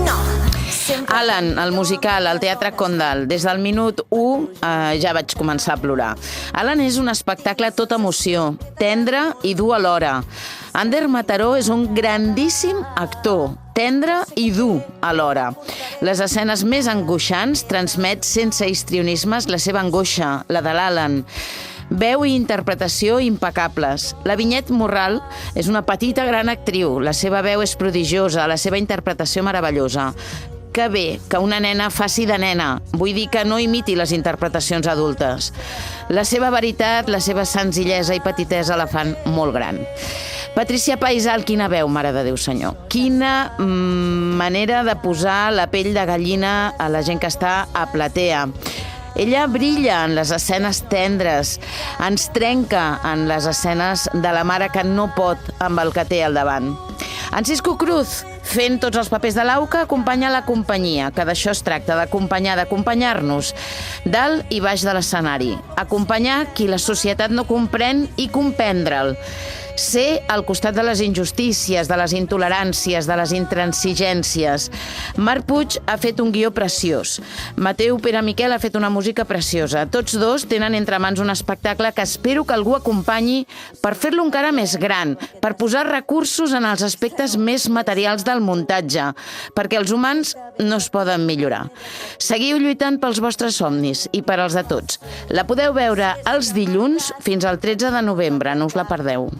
No. Alan, el musical, al Teatre Condal. Des del minut 1 ja vaig començar a plorar. Alan és un espectacle tot emoció, tendre i dur alhora. Ander Mataró és un grandíssim actor, tendre i dur alhora. Les escenes més angoixants transmet sense histrionismes la seva angoixa, la de l'Alan. Veu i interpretació impecables. La Vinyet Morral és una petita gran actriu. La seva veu és prodigiosa, la seva interpretació meravellosa. Que bé que una nena faci de nena. Vull dir que no imiti les interpretacions adultes. La seva veritat, la seva senzillesa i petitesa la fan molt gran. Patricia Paisal, quina veu, mare de Déu senyor. Quina manera de posar la pell de gallina a la gent que està a platea. Ella brilla en les escenes tendres, ens trenca en les escenes de la mare que no pot amb el que té al davant. En Cisco Cruz, fent tots els papers de l'AUCA, acompanya la companyia, que d'això es tracta, d'acompanyar, d'acompanyar-nos, dalt i baix de l'escenari. Acompanyar qui la societat no comprèn i comprendre'l. Ser al costat de les injustícies, de les intoleràncies, de les intransigències. Marc Puig ha fet un guió preciós. Mateu Pere Miquel ha fet una música preciosa. Tots dos tenen entre mans un espectacle que espero que algú acompanyi per fer-lo encara més gran, per posar recursos en els aspectes més materials del muntatge, perquè els humans no es poden millorar. Seguiu lluitant pels vostres somnis i per als de tots. La podeu veure els dilluns fins al 13 de novembre, no us la perdeu.